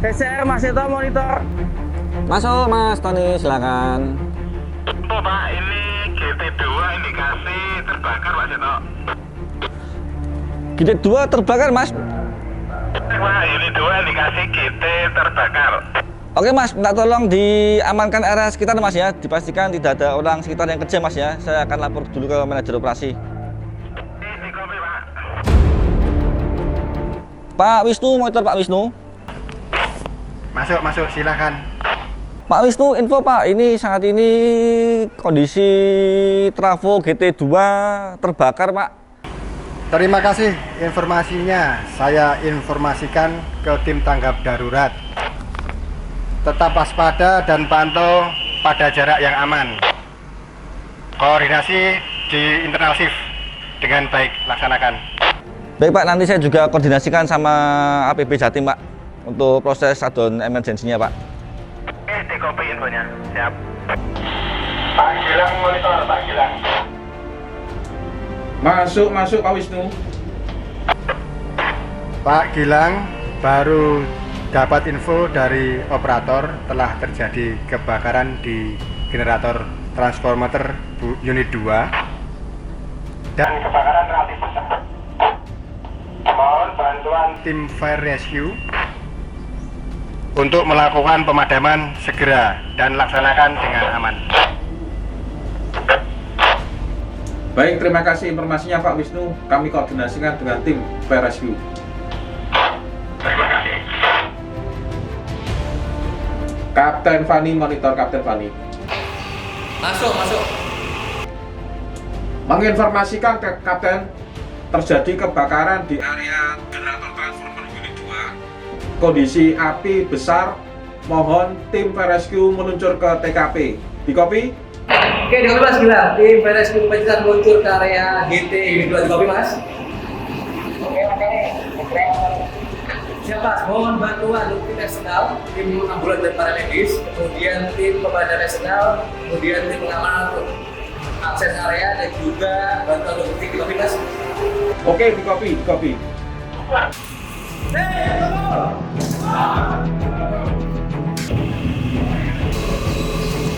TCR Mas Seto monitor. Masuk Mas Tony, silakan. Oh Pak, ini GT2 indikasi terbakar Pak Seto. GT2 terbakar Mas. Pak, ini 2 indikasi GT terbakar. Oke Mas, minta tolong diamankan area sekitar Mas ya. Dipastikan tidak ada orang sekitar yang kerja Mas ya. Saya akan lapor dulu ke manajer operasi. Ini kopi Pak. Pak Wisnu, monitor Pak Wisnu. Masuk, silakan. Pak Wisnu, info Pak, ini saat ini kondisi trafo GT2 terbakar Pak. Terima kasih informasinya. Saya informasikan ke tim tanggap darurat. Tetap waspada dan pantau pada jarak yang aman. Koordinasi di internal shift dengan baik laksanakan. Baik Pak, nanti saya juga koordinasikan sama APB Jatim Pak untuk proses shutdown emergensinya Pak. Di kopi infonya, siap. Pak Gilang monitor, Pak Gilang. Masuk Pak Wisnu. Pak Gilang, baru dapat info dari operator telah terjadi kebakaran di generator transformer unit 2 dan kebakaran relatif besar. Mohon bantuan tim fire rescue untuk melakukan pemadaman segera dan laksanakan dengan aman. Baik, terima kasih informasinya Pak Wisnu. Kami koordinasikan dengan tim Fire Rescue. Terima kasih. Kapten Fani monitor Kapten Fani. Masuk. Menginformasikan ke Kapten, terjadi kebakaran di area generator transformer unit 2. Kondisi api besar. Mohon tim Fire Rescue meluncur ke TKP. Di kopi? Oke, di kopi Mas Gilang. Tim Fire Rescue Pacitan meluncur ke area GT unit 2 di kopi Mas. Siap Mas, mohon bantuan tim eksternal, tim ambulan dan para medis, kemudian tim pemadam eksternal, kemudian tim pengamanan untuk akses area dan juga bantuan logistik di kopi Mas. Oke, di kopi.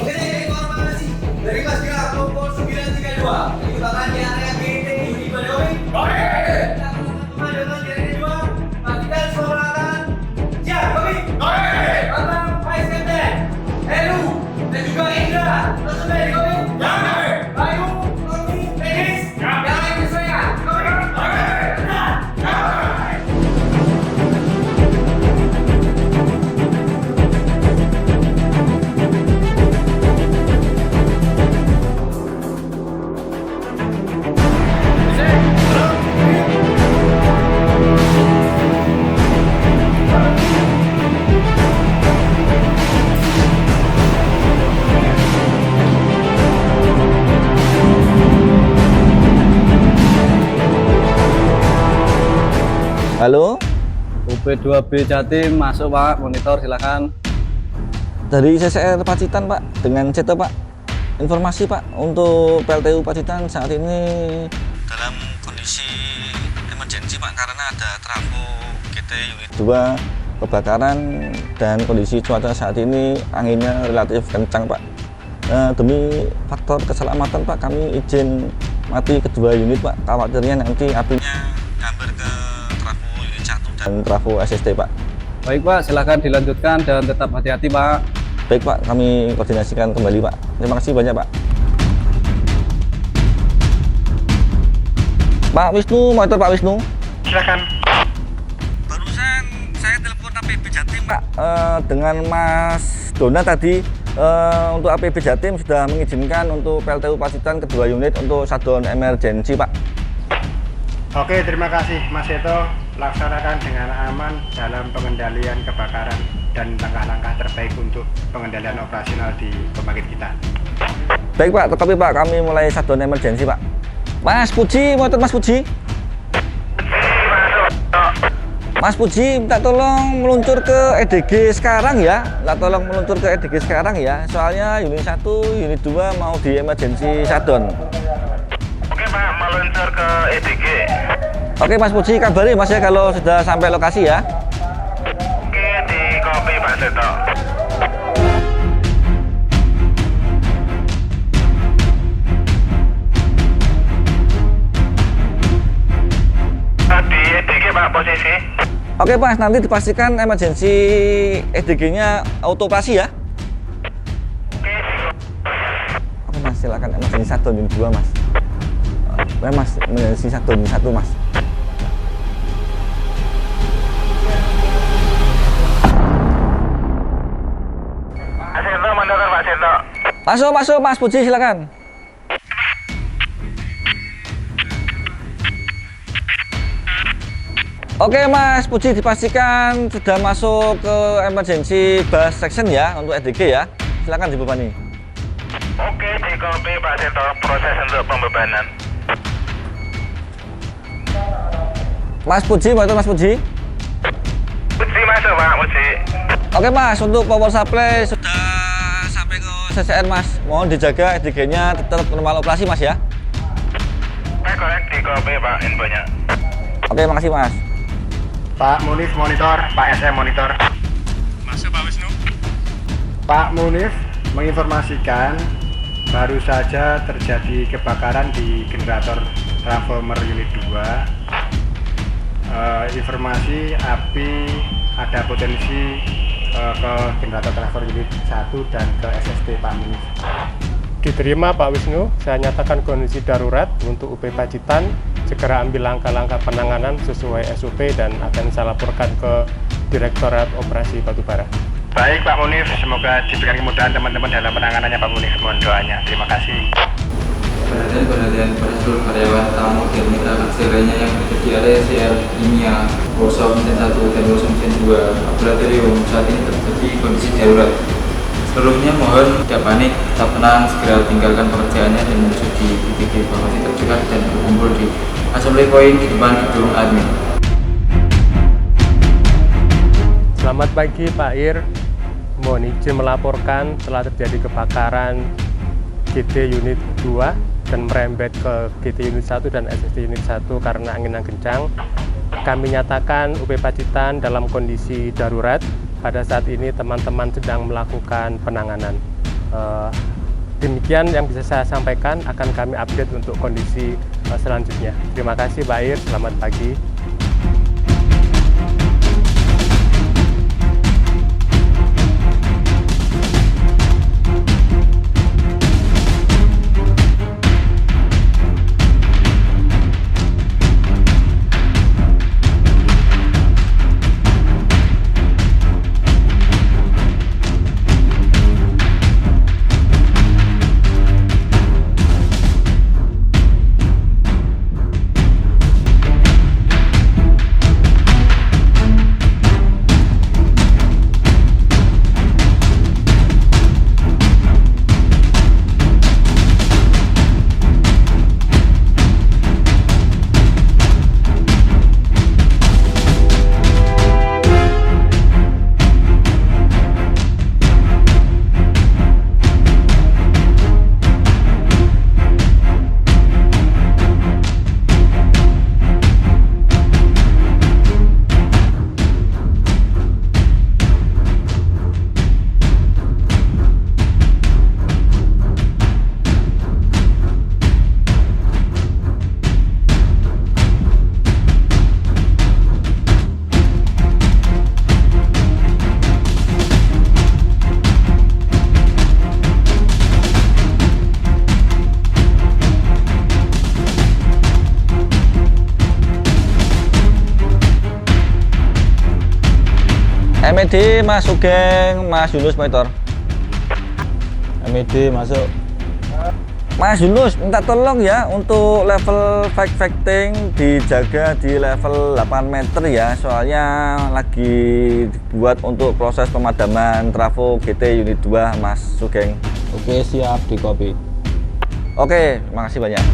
Oke, informasi dari Mas Gilang, pukul 9.32. Dikembangkan di area GT unit 2 di kopi. Oke. Pemadaman di area 2, pastikan semua peralatan siap kopi. Oke. Bambang, Vice Captain, Heru, dan juga Indra, langsung dari kopi. Oke. Bayu, Romi, Medis, yang lain bersedia. Kopi. Oke. Halo, UP2B Jatim masuk Pak, monitor silakan. dari CCR Pacitan Pak, dengan CT Pak. Informasi Pak, untuk PLTU Pacitan saat ini dalam kondisi emergensi Pak, karena ada trafo GT unit 2 kebakaran dan kondisi cuaca saat ini anginnya relatif kencang Pak. Demi faktor keselamatan Pak, kami izin mati kedua unit Pak. Khawatirnya nanti apinya nyamber ke trafo unit 1 dan trafo SST Pak. Baik Pak, silakan dilanjutkan dan tetap hati-hati Pak. Baik Pak, kami koordinasikan kembali Pak. Terima kasih banyak Pak. Pak Wisnu, monitor Pak Wisnu. Silakan. Barusan saya telepon APB Jatim Pak, dengan Mas Dona tadi. Untuk APB Jatim sudah mengizinkan untuk PLTU Pacitan kedua unit untuk shutdown emergensi Pak. Oke, terima kasih Mas Seto. Laksanakan dengan aman dalam pengendalian kebakaran dan langkah-langkah terbaik untuk pengendalian operasional di pembangkit kita. Baik Pak, tetapi Pak, kami mulai shutdown emergensi Pak. Mas Puji, monitor Mas Puji. Mas Puji, minta tolong meluncur ke EDG sekarang ya. Minta tolong meluncur ke EDG sekarang ya. Soalnya unit 1, unit 2 mau di emergency shutdown. Oke Pak, meluncur ke EDG. Oke Mas Puji, kabari Mas ya kalau sudah sampai lokasi ya. Oke, di kopi Pak Seto. Di EDG Pak posisi. Oke Mas, nanti dipastikan emergensi EDG-nya auto operasi ya. Oke Mas, silakan emergensi 1 unit 2 Mas. Mas, emergensi 1 unit 1 Mas. Pak Seto mendengar Pak Seto. Masuk Mas Puji, silakan. Oke Mas Puji, dipastikan sudah masuk ke emergency bus section ya untuk EDG ya. Silakan dibebani. Oke, di copy Pak Seto, proses untuk pembebanan. Mas Puji, monitor Mas Puji. Puji masuk Pak, Puji. Oke Mas, untuk power supply sudah sampai ke CCR Mas. Mohon dijaga EDG-nya tetap normal operasi Mas ya. Korek di copy Pak infonya. Oke, makasih Mas. Pak Munif monitor, Pak SM monitor. Masuk Pak Wisnu. Pak Munif menginformasikan baru saja terjadi kebakaran di generator transformer unit 2. Informasi api ada potensi ke generator transformer unit 1 dan ke SST Pak Munif. Diterima Pak Wisnu, saya nyatakan kondisi darurat untuk UP Pacitan, segera ambil langkah-langkah penanganan sesuai SOP dan akan saya laporkan ke Direktorat Operasi Batubara. Baik Pak Munif, semoga diberikan kemudahan teman-teman dalam penanganannya Pak Munif. Mohon doanya. Terima kasih. Perhatian pada seluruh karyawan tamu dan mitra kerja lainnya yang berada di area CR Kimia, workshop mesin 1 dan workshop mesin 2 laboratorium saat ini terjadi kondisi darurat. Seluruhnya mohon tidak panik, tetap tenang, segera tinggalkan pekerjaannya dan menuju di titik evakuasi terdekat dan berkumpul di assembly point di depan gedung admin. Selamat pagi Pak Ir, mohon izin melaporkan telah terjadi kebakaran GT unit 2 dan merembet ke GT unit 1 dan SST unit 1 karena angin yang kencang. Kami nyatakan UP Pacitan dalam kondisi darurat. Pada saat ini teman-teman sedang melakukan penanganan. Demikian yang bisa saya sampaikan, akan kami update untuk kondisi selanjutnya. Terima kasih Pak Ir, selamat pagi. MED masuk geng, Mas Yunus monitor. MED masuk. Mas Yunus minta tolong ya untuk level fighting dijaga di level 8 meter ya, soalnya lagi dibuat untuk proses pemadaman trafo GT unit 2 Mas Sugeng. Oke, siap di copy. Oke, makasih banyak.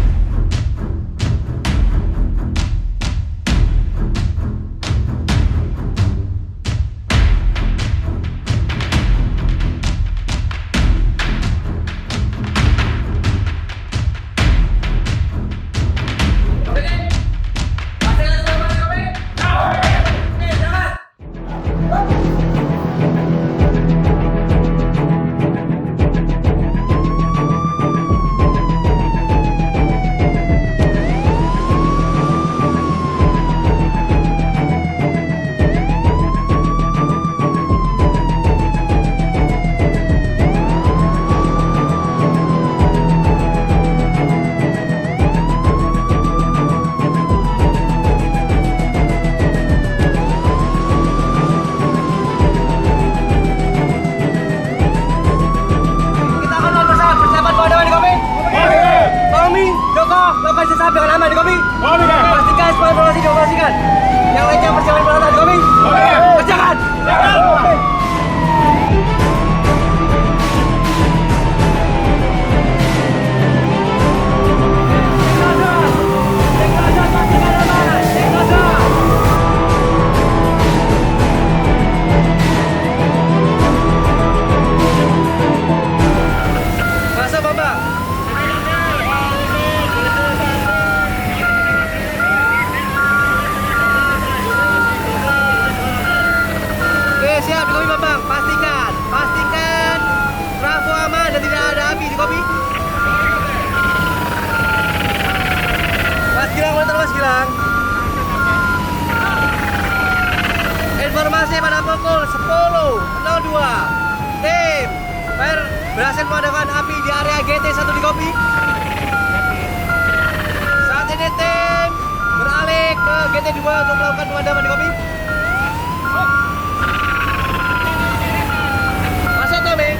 Mas Gilang. Informasi pada pukul 10.02, tim fire berhasil memadamkan api di area GT1 di Kopi. Saat ini tim beralih ke GT2 untuk melakukan pemadaman di Kopi. Masuk Tommy.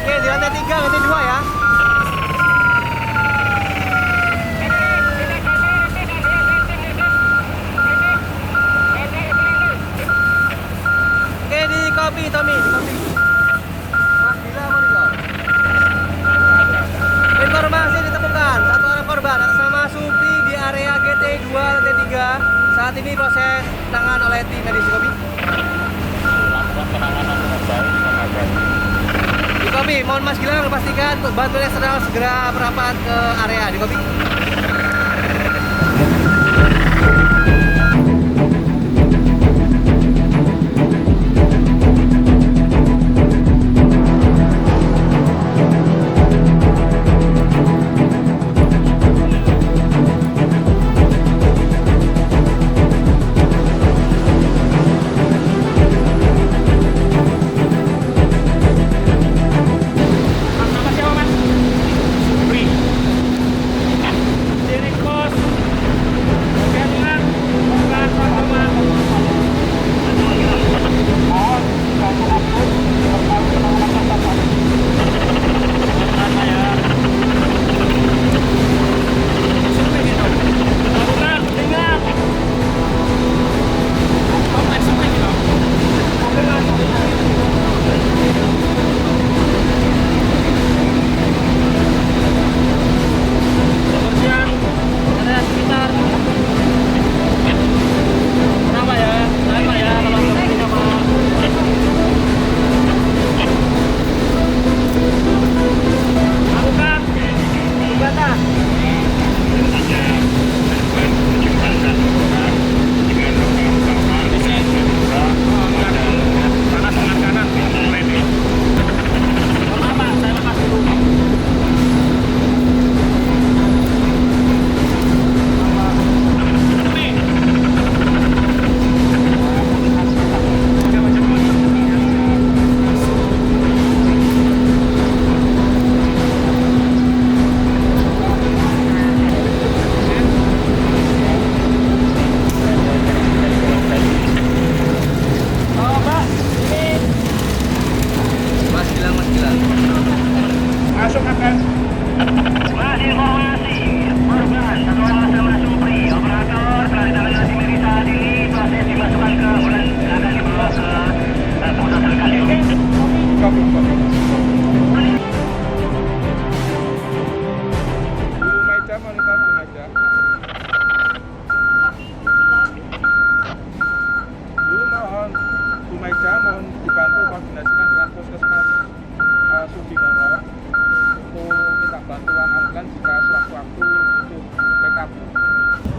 Oke, di lantai 3 GT2 ya. Kopi, Tommy, di Kopi. Mas Gila monitor. Informasi ditemukan satu orang korban atas nama Supri di area GT2 lantai 3. Saat ini proses tangan oleh tim medis Kopi. Di Kopi, mohon Mas Gila pastikan untuk bantuan eksternal segera merapat ke area di Kopi.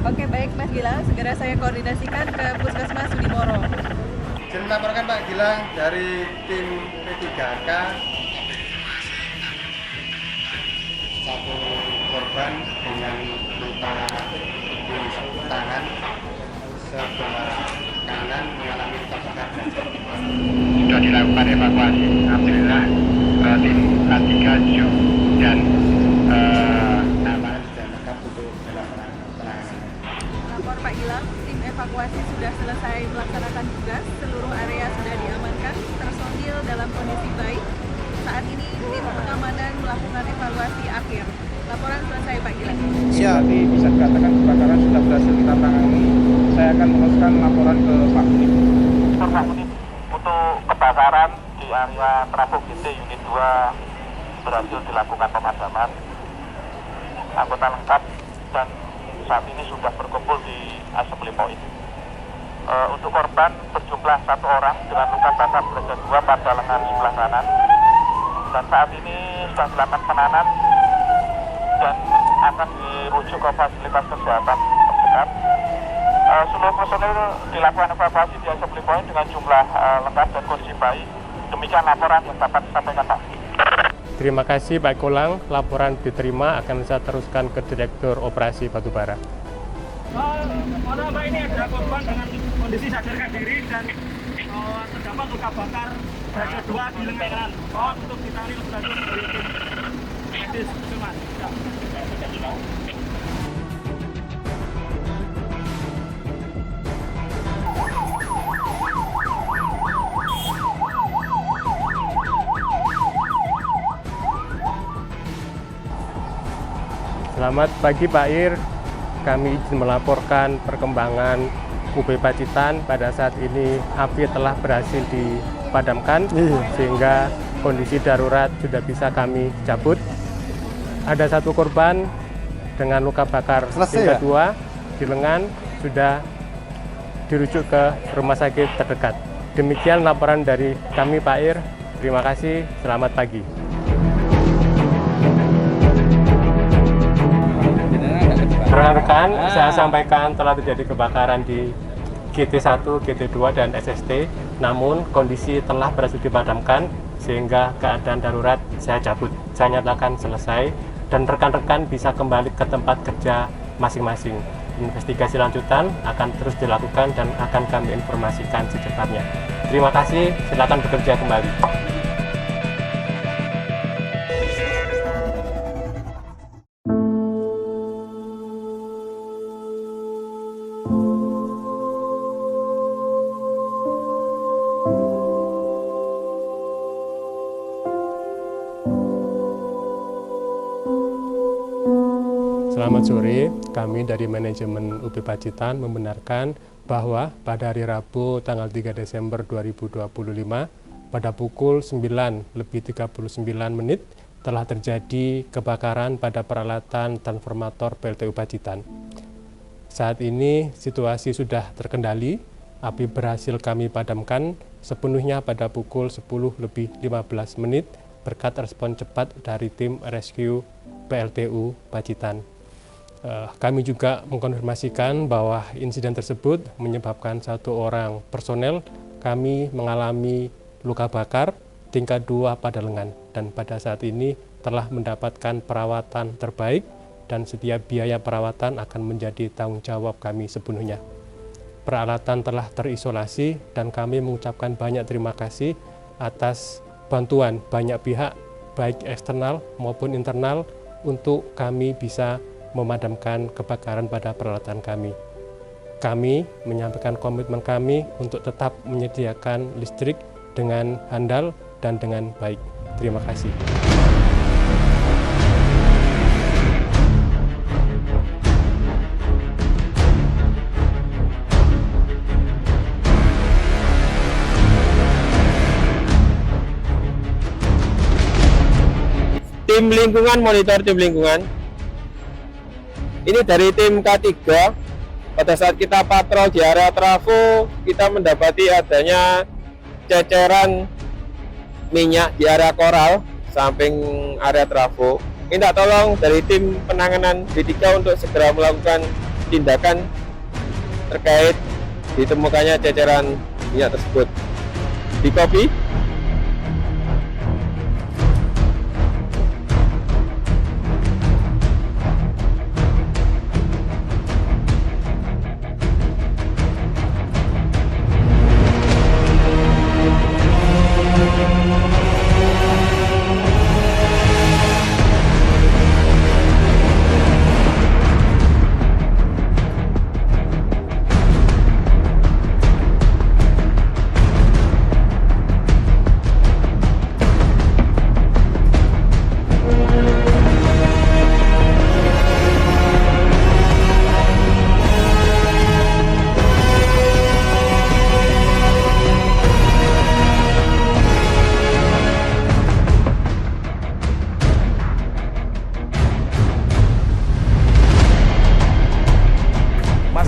Oke, baik Mas Gilang, segera saya koordinasikan ke Puskesmas Sudimoro. Izin melaporkan Pak Gilang dari tim P3K. Satu korban dengan luka di tangan sebelah kanan mengalami luka bakar. Sudah dilakukan evakuasi. Alhamdulillah tim A3 dan amanan sudah lengkap untuk penanganan. Lapor Pak Gilang, tim evakuasi sudah selesai melaksanakan tugas, seluruh area sudah diamankan, personil dalam kondisi baik. Saat ini tim pengamanan melakukan evaluasi akhir. Laporan selesai Pak Gilang. Siap. Jadi bisa dikatakan kebakaran sudah berhasil kita tangani. Saya akan meneruskan laporan ke Pak Unit. Pak Unit, untuk kebakaran di area trafo GT Unit 2 berhasil dilakukan pemadaman. Anggota lengkap dan saat ini sudah berkumpul di assembly point. Untuk korban berjumlah 1 orang dengan luka bakar derajat 2 pada lengan sebelah kanan. Dan saat ini sudah dilakukan penanganan dan akan dirujuk ke fasilitas kesehatan terdekat. Seluruh personil dilakukan evakuasi di assembly point dengan jumlah lengkap dan kondisi baik. Demikian Demikian laporan yang dapat disampaikan Pak. Terima kasih Pak Kolang, laporan diterima akan saya teruskan ke Direktur Operasi Batubara. Pak, ini ada korban dengan kondisi sadarkan diri dan terdapat luka bakar bagian 2 di lengan. Untuk ditangani lebih lanjut dari tim medis Mas. Selamat pagi Pak Ir, kami izin melaporkan perkembangan UB Pacitan. Pada saat ini api telah berhasil dipadamkan sehingga kondisi darurat sudah bisa kami cabut. Ada 1 korban dengan luka bakar tingkat 2 di lengan sudah dirujuk ke rumah sakit terdekat. Demikian laporan dari kami Pak Ir, terima kasih, selamat pagi. Rekan-rekan, saya sampaikan telah terjadi kebakaran di GT1, GT2, dan SST. Namun kondisi telah berhasil dipadamkan sehingga keadaan darurat saya cabut. Saya nyatakan selesai dan rekan-rekan bisa kembali ke tempat kerja masing-masing. Investigasi lanjutan akan terus dilakukan dan akan kami informasikan secepatnya. Terima kasih, silakan bekerja kembali. Selamat sore, kami dari manajemen UB Pacitan membenarkan bahwa pada hari Rabu tanggal 3 Desember 2025 pada pukul 9:39 telah terjadi kebakaran pada peralatan transformator PLTU Pacitan. Saat ini situasi sudah terkendali, api berhasil kami padamkan sepenuhnya pada pukul 10:15 berkat respon cepat dari tim rescue PLTU Pacitan. Kami juga mengkonfirmasikan bahwa insiden tersebut menyebabkan 1 orang personel kami mengalami luka bakar tingkat 2 pada lengan dan pada saat ini telah mendapatkan perawatan terbaik dan setiap biaya perawatan akan menjadi tanggung jawab kami sepenuhnya. Peralatan telah terisolasi dan kami mengucapkan banyak terima kasih atas bantuan banyak pihak baik eksternal maupun internal untuk kami bisa memadamkan kebakaran pada peralatan kami. Kami menyampaikan komitmen kami untuk tetap menyediakan listrik dengan handal dan dengan baik. Terima kasih. Tim lingkungan, monitor tim lingkungan. Ini dari tim K3, pada saat kita patrol di area trafo, kita mendapati adanya ceceran minyak di area koral, samping area trafo. Minta tolong dari tim penanganan B3 untuk segera melakukan tindakan terkait ditemukannya ceceran minyak tersebut. Di copy.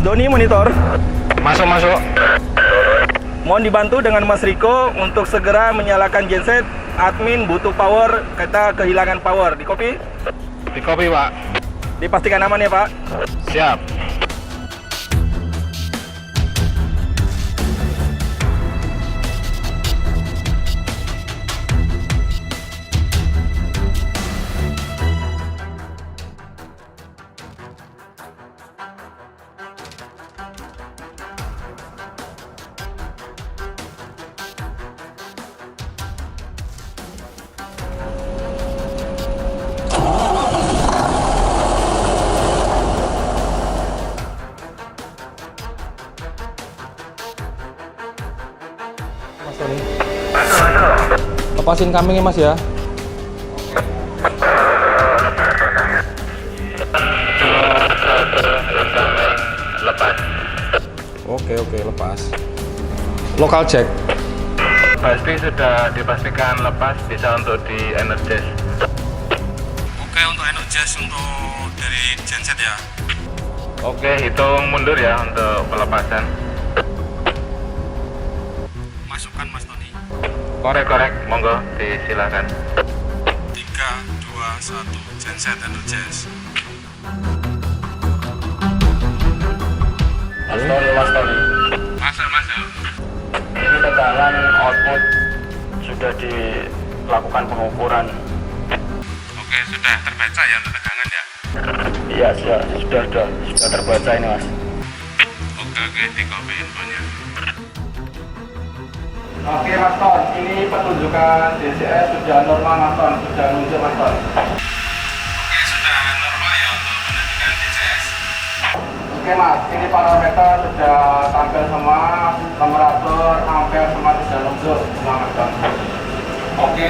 Doni monitor. Masuk. Mohon dibantu dengan Mas Riko untuk segera menyalakan genset. Admin butuh power, kita kehilangan power. Di copy? Di copy, Pak. Dipastikan aman ya, Pak? Siap. Lepasin kambingnya Mas ya. Lepas. Oke, lepas. Lokal check. Pasti sudah dipastikan lepas, bisa untuk di energize. Oke, untuk energize untuk dari genset ya. Oke, hitung mundur ya untuk pelepasan. Masukkan Mas Tony. Korek, monggo disilakan. 3, 2, 1, genset energize. Mas Tony. Masuk. Ini tegangan output sudah dilakukan pengukuran. Oke, sudah terbaca ya untuk tegangan ya. Iya, sudah terbaca ini Mas. Oke, di copy infonya. Oke Mas Ton, ini penunjukan DCS sudah normal Mas Ton, sudah muncul Mas Ton. Oke, sudah normal ya untuk penunjukan DCS. Oke Mas, ini parameter sudah tampil semua, temperatur, ampere semua sudah muncul semua Mas Ton. Oke.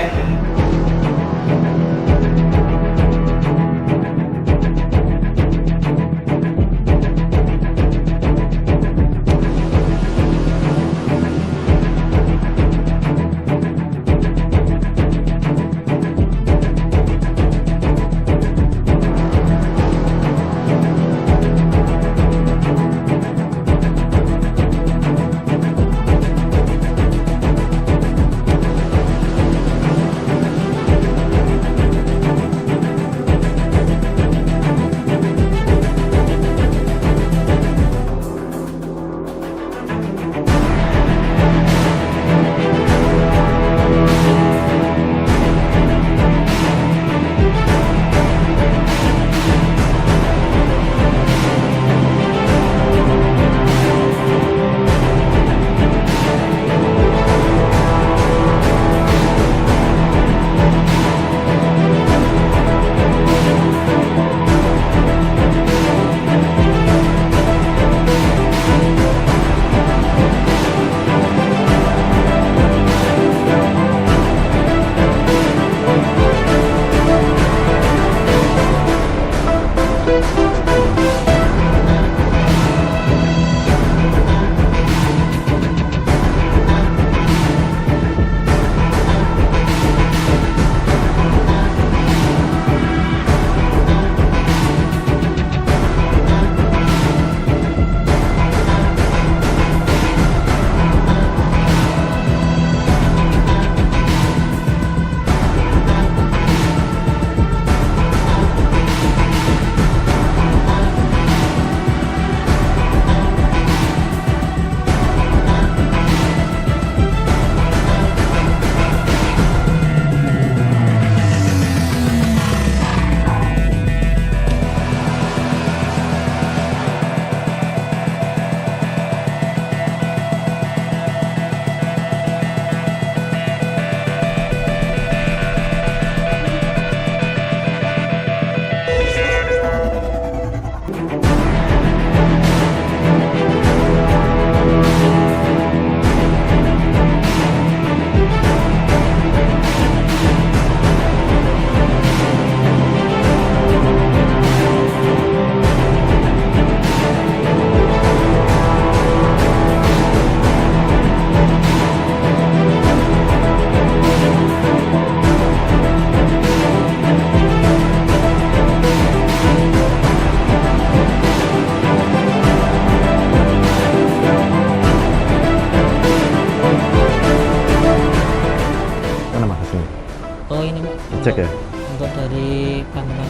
Cek ya? Untuk dari kandungan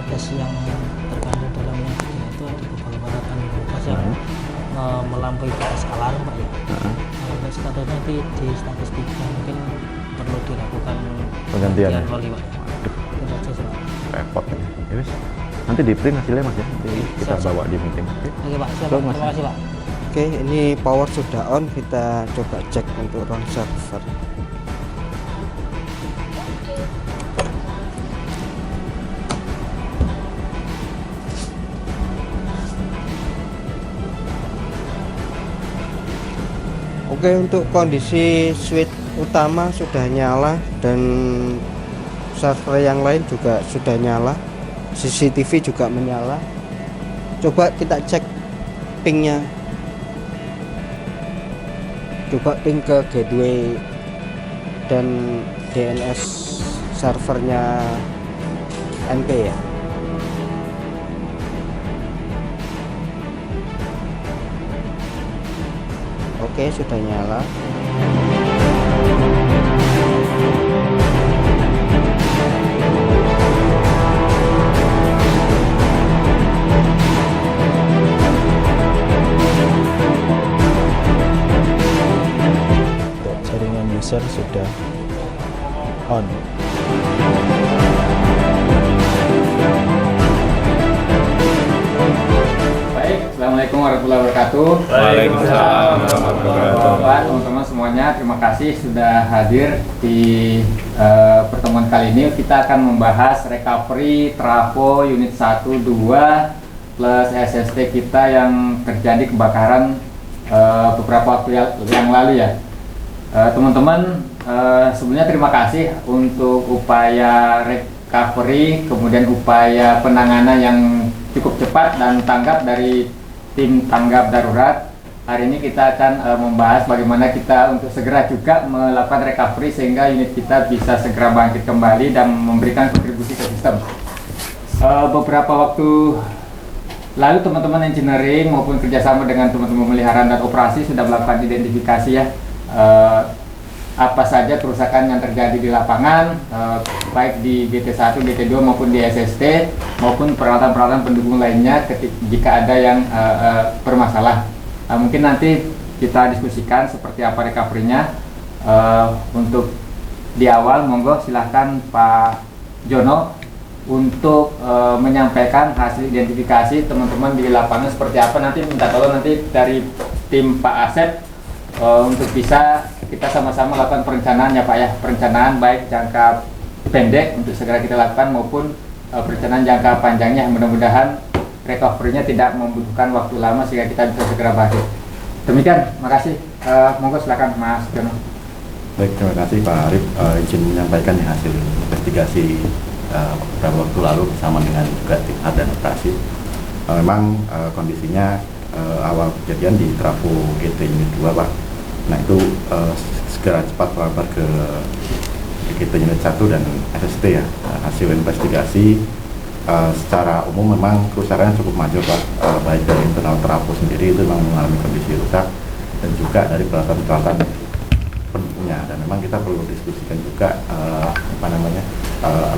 gas yang terkandung dalam minyak itu ada beberapa kandungan gas yang melampaui batas alarm Pak ya. Untuk statusnya nanti di status 3 mungkin perlu dilakukan penggantian oli Pak. Itu aja sih Pak. Repot ini. Ya wis. Nanti di print hasilnya Mas ya. Nanti kita bawa di meeting. Oke Pak, siap. Terima kasih Pak. Oke, ini power sudah on, kita coba cek untuk run server. Oke, untuk kondisi switch utama sudah nyala dan server yang lain juga sudah nyala, CCTV juga menyala. Coba kita cek pingnya, coba ping ke gateway dan DNS servernya NP ya. Oke, sudah nyala. Jaringan user sudah on. Assalamualaikum warahmatullahi wabarakatuh. Waalaikumsalam warahmatullahi wabarakatuh. Teman-teman semuanya, terima kasih sudah hadir di pertemuan kali ini. Kita akan membahas recovery trafo unit 1, 2 plus SST kita yang terjadi kebakaran beberapa waktu yang lalu ya. Teman-teman, sebenarnya terima kasih untuk upaya recovery, kemudian upaya penanganan yang cukup cepat dan tanggap dari tim tanggap darurat. Hari ini kita akan membahas bagaimana kita untuk segera juga melakukan recovery sehingga unit kita bisa segera bangkit kembali dan memberikan kontribusi ke sistem. Beberapa waktu lalu teman-teman engineering maupun kerjasama dengan teman-teman pemeliharaan dan operasi sudah melakukan identifikasi ya, apa saja kerusakan yang terjadi di lapangan, baik di GT1, GT2 maupun di SST maupun peralatan-peralatan pendukung lainnya jika ada yang bermasalah. Mungkin nanti kita diskusikan seperti apa recovery-nya. Untuk di awal monggo silahkan Pak Jono untuk menyampaikan hasil identifikasi teman-teman di lapangan seperti apa. Nanti minta tolong nanti dari tim Pak Asep untuk bisa kita sama-sama lakukan perencanaan ya Pak ya, perencanaan baik jangka pendek untuk segera kita lakukan maupun perencanaan jangka panjangnya. Mudah-mudahan recovery-nya tidak membutuhkan waktu lama sehingga kita bisa segera bangkit. Demikian, makasih. Monggo silakan Mas Jono. Baik, terima kasih Pak Arif. Izin menyampaikan hasil investigasi beberapa waktu lalu bersama dengan juga tim A dan operasi. Memang kondisinya awal kejadian di trafo GT unit 2 Pak. Nah itu segera cepat melapor ke GT unit 1 dan SST ya. Hasil investigasi secara umum memang kerusakannya cukup major Pak, baik dari internal trafo sendiri itu memang mengalami kondisi rusak dan juga dari peralatan-peralatan pendukungnya. Dan memang kita perlu diskusikan juga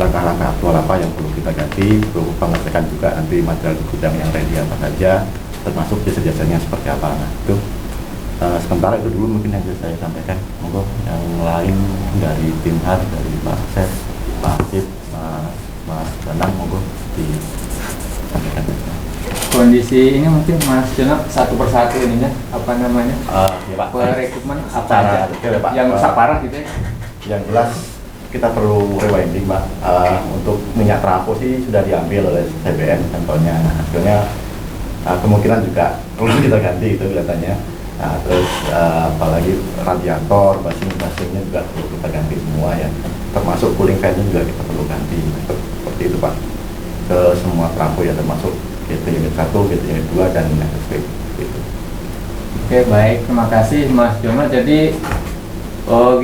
langkah-langkah aktual apa yang perlu kita ganti, perlu pengecekan juga nanti material di gudang yang ready apa saja, termasuk jasa-jasanya seperti apa. Nah itu sementara itu dulu mungkin yang bisa saya sampaikan. Monggo yang lain dari tim HAR, dari Pak Asep, Pak Asif, Mas Danang, monggo disampaikan. Kondisi ini mungkin Mas Jono satu persatu ininya apa namanya? Ya Pak. Rekrutmen apa aja ya, Pak. yang rusak parah gitu ya? Yang jelas kita perlu rewinding Pak. Untuk minyak trafo sih sudah diambil oleh CBN contohnya. Hasilnya kemungkinan juga perlu kita ganti itu kelihatannya. Nah, terus apalagi radiator, basing-basingnya juga perlu kita ganti semua ya, termasuk cooling fan-nya juga kita perlu ganti seperti itu Pak, ke semua trafo ya, termasuk GT unit 1, GT unit 2 dan SST gitu. Oke baik, terima kasih Mas Jono. Jadi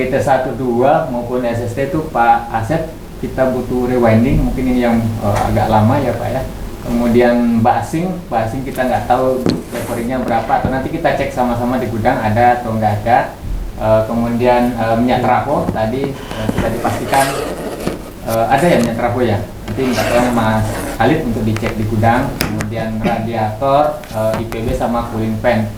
GT1, 2 maupun SST itu Pak Asep kita butuh rewinding, mungkin ini yang agak lama ya Pak ya. Kemudian basing kita nggak tahu recovery-nya berapa, atau nanti kita cek sama-sama di gudang ada atau nggak ada. Kemudian minyak trafo tadi sudah dipastikan ada ya minyak trafo ya, nanti minta tolong Mas Khalid untuk dicek di gudang. Kemudian radiator, IPB sama cooling fan.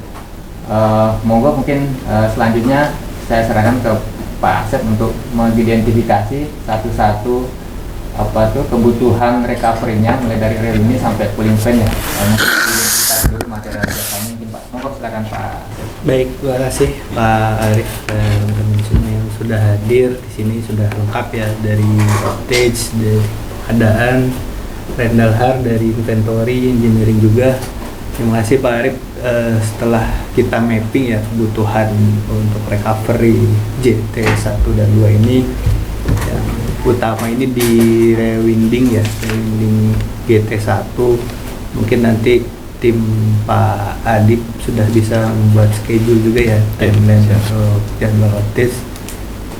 Monggo mungkin selanjutnya saya serahkan ke Pak Asep untuk mengidentifikasi satu-satu apa tuh kebutuhan recovery-nya mulai dari rel ini sampai cooling fan ya. Identifikasi dulu material jasanya mungkin Pak. Monggo silakan Pak. Baik, terima kasih Pak Arif dan teman-teman semua yang sudah hadir di sini, sudah lengkap ya dari footage, dari keadaan, Rendal Har dari inventory, engineering juga. Terima kasih Pak Arif setelah kita mapping ya kebutuhan untuk recovery JT1 dan 2 ini, yang utama ini di rewinding ya, rewinding GT1. Mungkin nanti tim Pak Adip sudah bisa membuat schedule juga ya, timeline atau jadwal tes.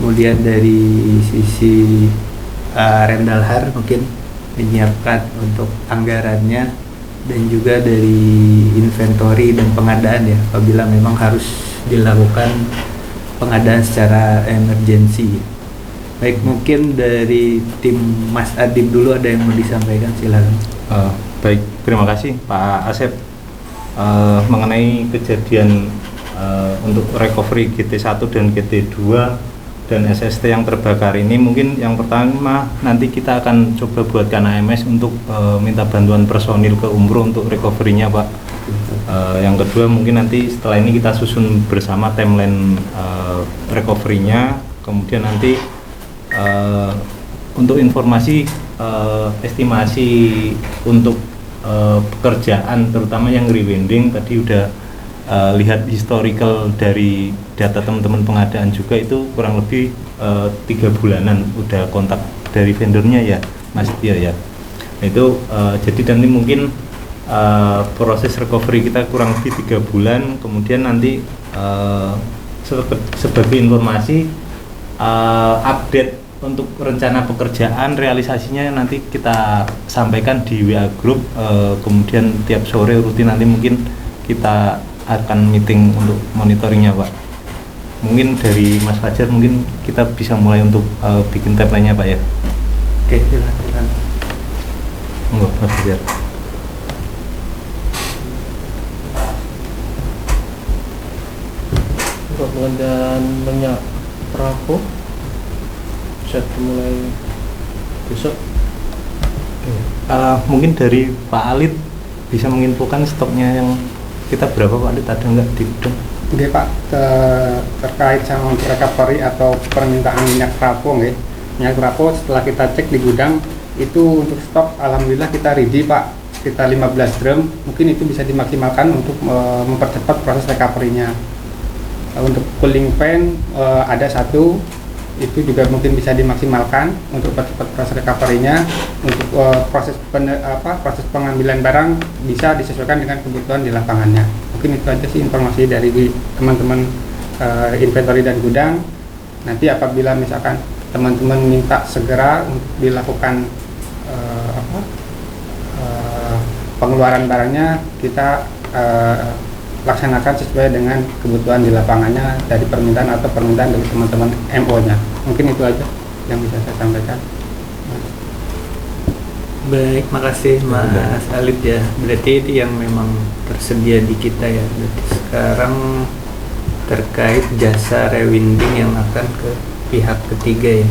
Kemudian dari sisi Rendalhar mungkin menyiapkan untuk anggarannya, dan juga dari inventory dan pengadaan ya, apabila memang harus dilakukan pengadaan secara emergency. Baik, mungkin dari tim Mas Adip dulu ada yang mau disampaikan, silakan. Baik, terima kasih Pak Asep. Mengenai kejadian untuk recovery GT1 dan GT2 dan SST yang terbakar ini, mungkin yang pertama nanti kita akan coba buatkan AMS untuk minta bantuan personil ke Umbro untuk recovery-nya, Pak. Yang kedua mungkin nanti setelah ini kita susun bersama timeline recovery-nya. Kemudian nanti untuk informasi estimasi untuk pekerjaan terutama yang rewinding, tadi udah lihat historical dari data teman-teman pengadaan juga, itu kurang lebih 3 bulanan udah kontak dari vendornya ya Mas Tio ya. Itu jadi nanti mungkin proses recovery kita kurang lebih 3 bulan. Kemudian nanti sebagai informasi update untuk rencana pekerjaan realisasinya nanti kita sampaikan di WA group. Kemudian tiap sore rutin nanti mungkin kita akan meeting untuk monitoringnya, Pak. Mungkin dari Mas Fajar mungkin kita bisa mulai untuk bikin timeline-nya, Pak ya. Oke, silakan. Enggak, Mas Fajar. Untuk pengadaan minyak Bravo bisa dimulai besok. Mungkin dari Pak Alit bisa menginfokan stoknya yang kita berapa, Pak Alit, ada nggak di gudang? Oke Pak, terkait sama recovery atau permintaan minyak Bravo nggih. Minyak Bravo setelah kita cek di gudang itu untuk stok alhamdulillah kita ready, Pak. Sekitar 15 drum, mungkin itu bisa dimaksimalkan untuk mempercepat proses recovery-nya. Untuk cooling fan ada 1, itu juga mungkin bisa dimaksimalkan untuk percepat proses recovery-nya. Untuk proses pengambilan barang bisa disesuaikan dengan kebutuhan di lapangannya. Mungkin itu aja sih informasi dari teman-teman inventory dan gudang. Nanti apabila misalkan teman-teman minta segera untuk dilakukan pengeluaran barangnya, kita laksanakan sesuai dengan kebutuhan di lapangannya dari permintaan atau permintaan dari teman-teman MO-nya. Mungkin itu aja yang bisa saya sampaikan. Baik, makasih Mas Alit ya. Berarti itu yang memang tersedia di kita ya. Berarti sekarang terkait jasa rewinding yang akan ke pihak ketiga ya,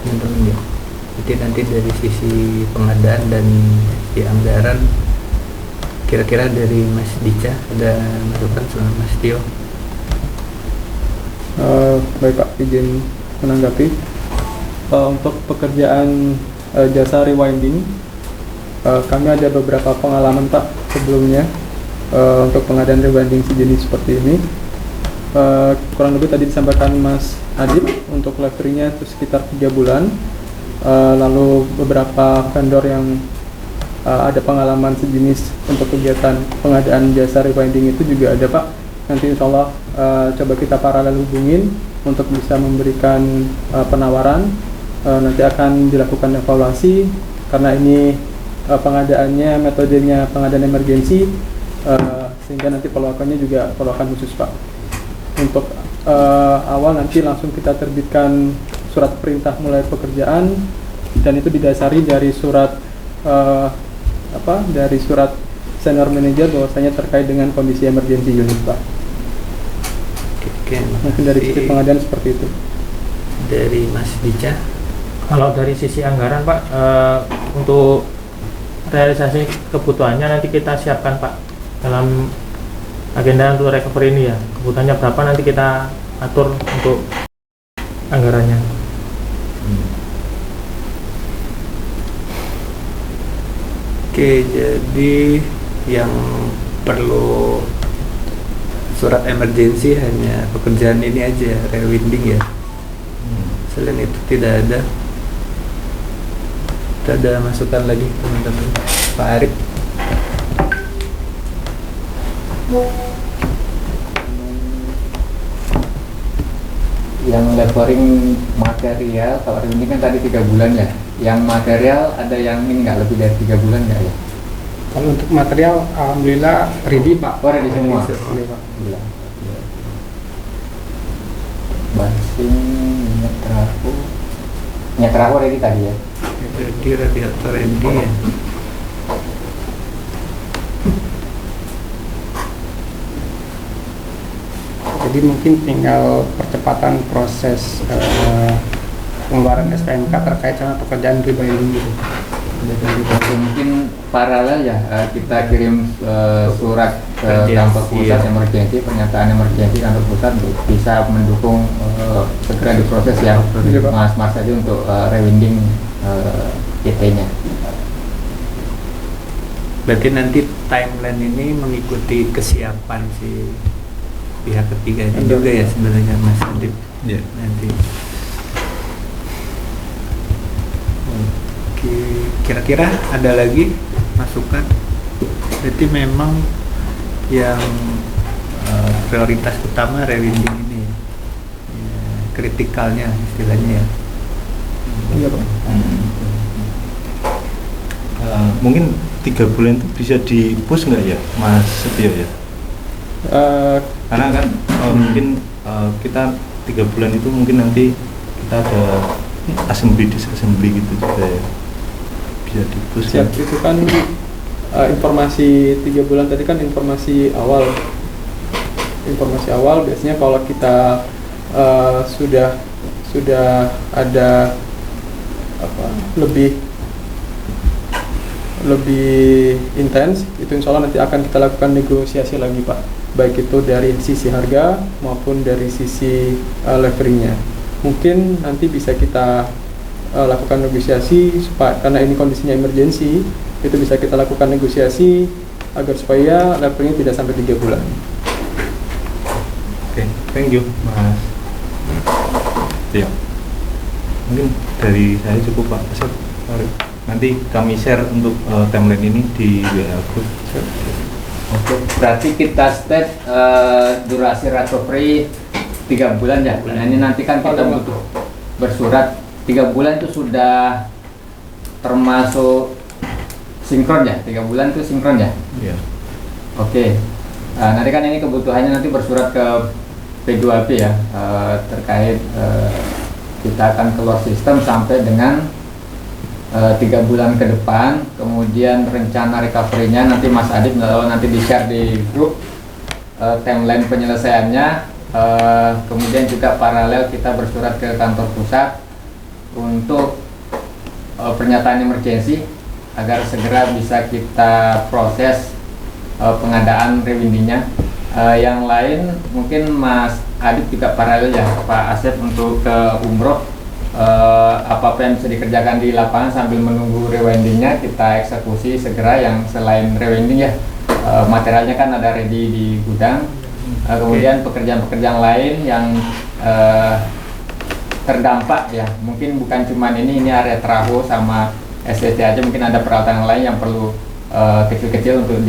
teman-teman ya. Jadi nanti dari sisi pengadaan dan di anggaran, kira-kira dari Mas Dica ada masukan sama Mas Tio? Baik Pak, izin menanggapi. Untuk pekerjaan jasa rewinding, kami ada beberapa pengalaman Pak sebelumnya untuk pengadaan rewinding sejenis seperti ini. Kurang lebih tadi disampaikan Mas Adip, untuk leverage-nya itu sekitar 3 bulan. Lalu beberapa vendor yang ada pengalaman sejenis untuk kegiatan pengadaan jasa rewinding itu juga ada Pak. Nanti insya Allah coba kita paralel hubungin untuk bisa memberikan penawaran. Nanti akan dilakukan evaluasi karena ini pengadaannya metodenya pengadaan emergensi, sehingga nanti penolakannya juga penolakan khusus Pak. Untuk awal nanti langsung kita terbitkan surat perintah mulai pekerjaan, dan itu didasari dari surat dari surat senior manager bahwasanya terkait dengan kondisi emergensi unit Pak. Oke, mungkin dari sisi pengadaan seperti itu. Dari Mas Dica? Kalau dari sisi anggaran Pak, untuk realisasi kebutuhannya nanti kita siapkan Pak dalam agenda untuk recovery ini ya. Kebutuhannya berapa nanti kita atur untuk anggarannya. Oke, jadi yang perlu surat emergency hanya pekerjaan ini aja, rewinding ya. Selain itu tidak ada masukan lagi teman-teman. Pak Arif. Yang laboring material, kalau ini kan tadi 3 bulan ya. Yang material ada yang ini nggak lebih dari 3 bulan nggak ya? Kalau untuk material, alhamdulillah ready Pak. Oh, ready semua. Ready, Pak. Basing, minyak trafo ready tadi ya? Jadi radiator ready ya. Jadi mungkin tinggal percepatan proses pengeluaran SPMK terkait sama pekerjaan rebinding gitu. Mungkin paralel ya, kita kirim surat ke kantor pusat emergensi, pernyataan emergensi kantor pusat untuk bisa mendukung segera diproses ya Mas tadi untuk rewinding PT-nya. Berarti nanti timeline ini mengikuti kesiapan si pihak ketiga juga ya sebenarnya Mas Adib. Nanti. Kira-kira ada lagi masukan? Berarti memang yang prioritas utama rewinding ini ya, kritikalnya istilahnya ya. Iya Pak. Mungkin 3 bulan itu bisa di-push nggak ya Mas Setio ya? Karena kan mungkin kita 3 bulan itu mungkin nanti kita ada disassembly gitu juga ya, bisa di-push ya. Itu kan informasi 3 bulan tadi kan informasi awal biasanya kalau kita sudah ada lebih intens, itu insya Allah nanti akan kita lakukan negosiasi lagi Pak, baik itu dari sisi harga maupun dari sisi leveringnya. Mungkin nanti bisa kita lakukan negosiasi supaya, karena ini kondisinya emergensi, itu bisa kita lakukan negosiasi agar supaya levelingnya tidak sampai 3 bulan. Oke, thank you Mas. Ya, mungkin dari saya cukup Pak Asep. Nanti kami share untuk timeline ini di WA group. Oke, berarti kita state durasi recovery 3 bulan ya. Nah, ini nanti kan kita butuh bersurat 3 bulan itu sudah termasuk sinkron ya. 3 bulan itu sinkron ya. Iya. Oke. Nanti kan ini kebutuhannya nanti bersurat ke P2P ya, terkait kita akan keluar sistem sampai dengan 3 bulan ke depan. Kemudian rencana recovery-nya nanti Mas Adib nanti di-share di grup timeline penyelesaiannya. Kemudian juga paralel kita bersurat ke kantor pusat untuk pernyataan emergensi agar segera bisa kita proses pengadaan rewindingnya. Yang lain mungkin Mas Adib juga paralel ya Pak Asep untuk ke umroh, apa yang bisa dikerjakan di lapangan sambil menunggu rewindingnya kita eksekusi segera. Yang selain rewinding ya materialnya kan ada ready di gudang. Kemudian pekerjaan-pekerjaan lain yang terdampak ya, mungkin bukan cuma ini area trafo sama SCC aja, mungkin ada peralatan lain yang perlu kecil-kecil untuk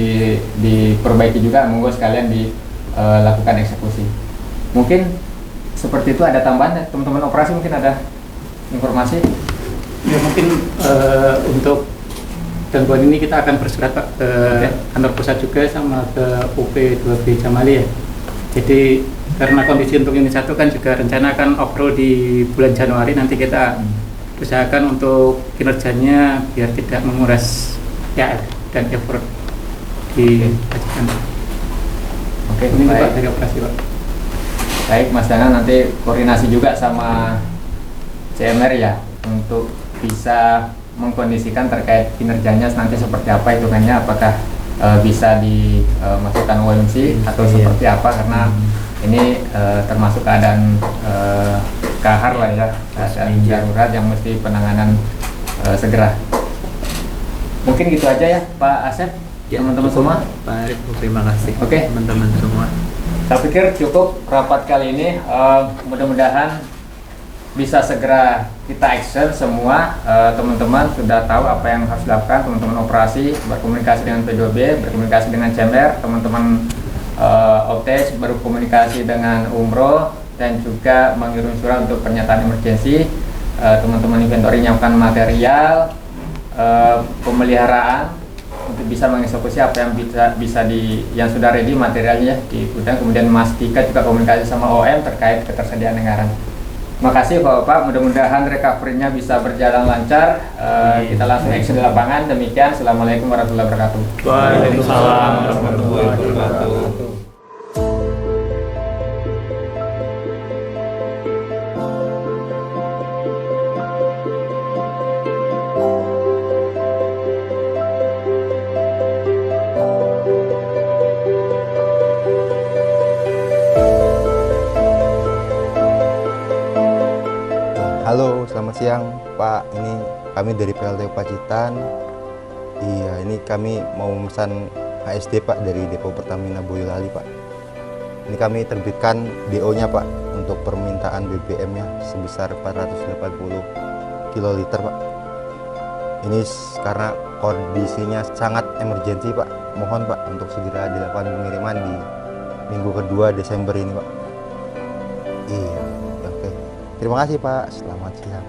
diperbaiki juga, monggo sekalian dilakukan eksekusi. Mungkin seperti itu. Ada tambahan teman-teman operasi, mungkin ada informasi? Ya mungkin untuk gangguan ini kita akan bersurat Pak ke kantor pusat juga sama ke UP2B Jamali ya. Jadi karena kondisi untuk unit 1 kan juga rencana akan off-road di bulan Januari, nanti kita usahakan untuk kinerjanya biar tidak menguras ya dan effort di Pacitan. Oke, ini baik. Pak dari operasi Pak. Baik Mas Dana, nanti koordinasi juga sama CMR ya untuk bisa mengkondisikan terkait kinerjanya nanti seperti apa hitungannya, apakah bisa dimasukkan OMC atau seperti apa, karena ini termasuk keadaan kahar lah ya, keadaan darurat yang mesti penanganan segera. Mungkin gitu aja ya Pak Asep, teman-teman semua. Pak Arif, terima kasih. Oke, teman-teman semua. Saya pikir cukup rapat kali ini. Mudah-mudahan bisa segera kita action semua. Teman-teman sudah tahu apa yang harus dilakukan. Teman-teman operasi berkomunikasi dengan P2B, berkomunikasi dengan CMR, teman-teman OTS berkomunikasi dengan Umroh, dan juga mengirim surat untuk pernyataan emergensi. Teman-teman inventory menyiapkan material pemeliharaan untuk bisa mengeksekusi apa yang bisa yang sudah ready materialnya di gudang. Kemudian Mas Dika juga komunikasi sama OM terkait ketersediaan anggaran. Terima kasih Bapak, mudah-mudahan recovery-nya bisa berjalan lancar. Kita langsung action di lapangan. Demikian, Assalamualaikum warahmatullahi wabarakatuh. Waalaikumsalam warahmatullahi wabarakatuh. Halo, selamat siang Pak. Ini kami dari PLTU Pacitan. Iya, ini kami mau memesan HSD Pak dari Depo Pertamina Boyolali Pak. Ini kami terbitkan DO-nya Pak untuk permintaan BBM-nya sebesar 480 kiloliter Pak. Ini karena kondisinya sangat emergensi Pak. Mohon Pak untuk segera dilakukan pengiriman di minggu kedua Desember ini Pak. Iya. Terima kasih Pak, selamat siang.